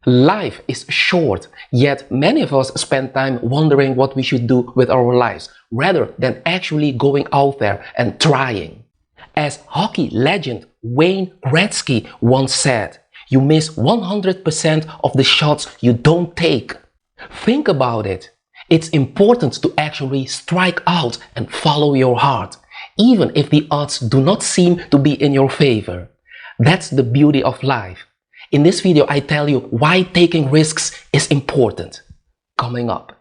Life is short, yet many of us spend time wondering what we should do with our lives, rather than actually going out there and trying. As hockey legend Wayne Gretzky once said, "You miss 100% of the shots you don't take." Think about it. It's important to actually strike out and follow your heart, even if the odds do not seem to be in your favor. That's the beauty of life. In this video, I tell you why taking risks is important. Coming up.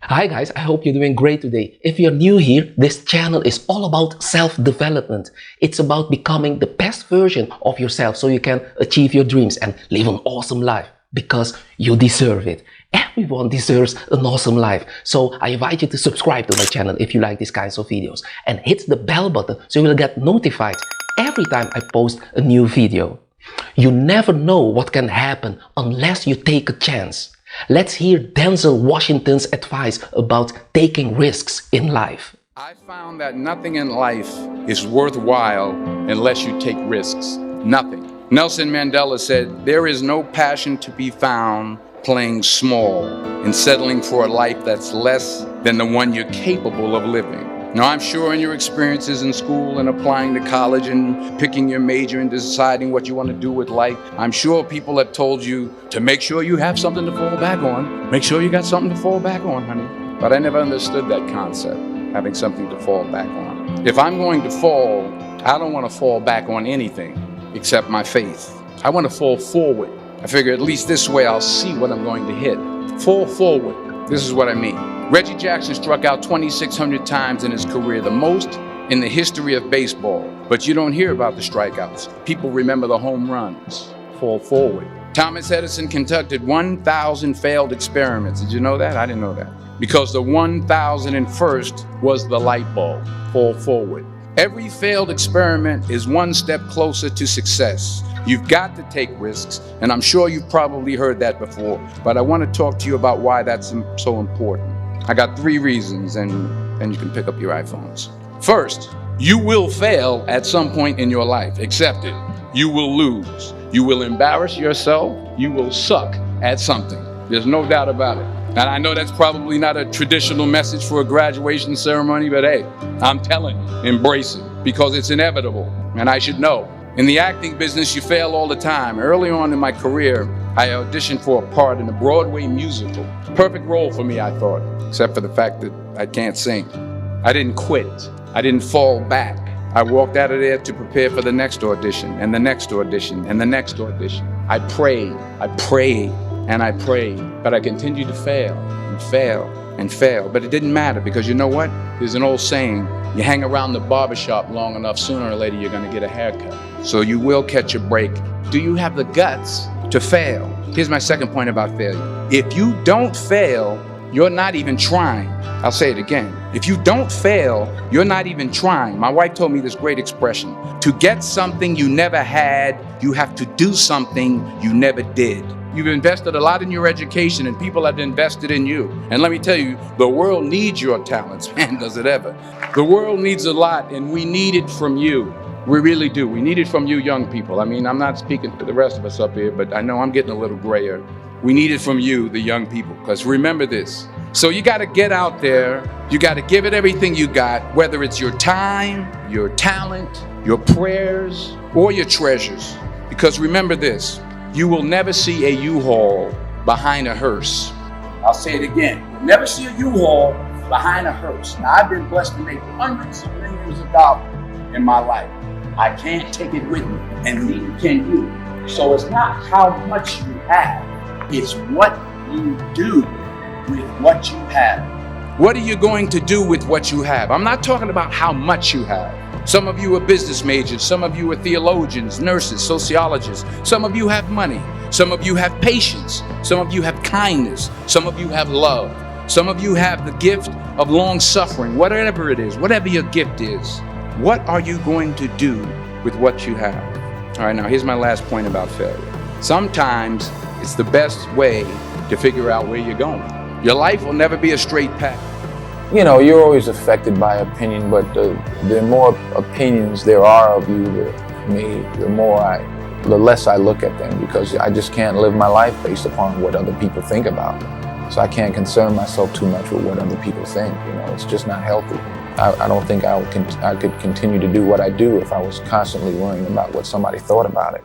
Hi guys, I hope you're doing great today. If you're new here, this channel is all about self-development. It's about becoming the best version of yourself so you can achieve your dreams and live an awesome life because you deserve it. Everyone deserves an awesome life. So I invite you to subscribe to my channel if you like these kinds of videos and hit the bell button so you will get notified every time I post a new video. You never know what can happen unless you take a chance. Let's hear Denzel Washington's advice about taking risks in life. I found that nothing in life is worthwhile unless you take risks. Nothing. Nelson Mandela said, "There is no passion to be found playing small and settling for a life that's less than the one you're capable of living." Now, I'm sure in your experiences in school and applying to college and picking your major and deciding what you want to do with life, I'm sure people have told you to make sure you have something to fall back on. Make sure you got something to fall back on, honey. But I never understood that concept, having something to fall back on. If I'm going to fall, I don't want to fall back on anything except my faith. I want to fall forward. I figure at least this way I'll see what I'm going to hit. Fall forward. This is what I mean. Reggie Jackson struck out 2,600 times in his career, the most in the history of baseball. But you don't hear about the strikeouts. People remember the home runs. Fall forward. Thomas Edison conducted 1,000 failed experiments. Did you know that? I didn't know that. Because the 1,001st was the light bulb. Fall forward. Every failed experiment is one step closer to success. You've got to take risks, and I'm sure you've probably heard that before, but I want to talk to you about why that's so important. I got 3 reasons, and you can pick up your iPhones. First, you will fail at some point in your life. Accept it. You will lose. You will embarrass yourself. You will suck at something. There's no doubt about it. And I know that's probably not a traditional message for a graduation ceremony, but hey, I'm telling you, embrace it because it's inevitable, and I should know. In the acting business, you fail all the time. Early on in my career, I auditioned for a part in a Broadway musical. Perfect role for me, I thought, except for the fact that I can't sing. I didn't quit. I didn't fall back. I walked out of there to prepare for the next audition, and the next audition, and the next audition. I prayed, and I prayed, but I continued to fail and fail and fail. But it didn't matter because you know what? There's an old saying, you hang around the barbershop long enough, sooner or later you're gonna get a haircut. So you will catch a break. Do you have the guts to fail? Here's my second point about failure. If you don't fail, you're not even trying. I'll say it again. If you don't fail, you're not even trying. My wife told me this great expression. To get something you never had, you have to do something you never did. You've invested a lot in your education and people have invested in you. And let me tell you, the world needs your talents, man, does it ever. The world needs a lot and we need it from you. We really do. We need it from you young people. I mean, I'm not speaking to the rest of us up here, but I know I'm getting a little grayer. We need it from you, the young people, because remember this. So you got to get out there. You got to give it everything you got, whether it's your time, your talent, your prayers, or your treasures. Because remember this. You will never see a U-Haul behind a hearse. I'll say it again. You'll never see a U-Haul behind a hearse. Now, I've been blessed to make hundreds of millions of dollars in my life. I can't take it with me, and neither can you. So it's not how much you have, it's what you do with what you have. What are you going to do with what you have? I'm not talking about how much you have. Some of you are business majors, some of you are theologians, nurses, sociologists. Some of you have money, some of you have patience, some of you have kindness, some of you have love. Some of you have the gift of long suffering, whatever it is, whatever your gift is. What are you going to do with what you have? All right, now here's my last point about failure. Sometimes it's the best way to figure out where you're going. Your life will never be a straight path. You know, you're always affected by opinion, but the more opinions there are of you, me, the less I look at them, because I just can't live my life based upon what other people think about me. So I can't concern myself too much with what other people think. You know, it's just not healthy. I don't think I could continue to do what I do if I was constantly worrying about what somebody thought about it.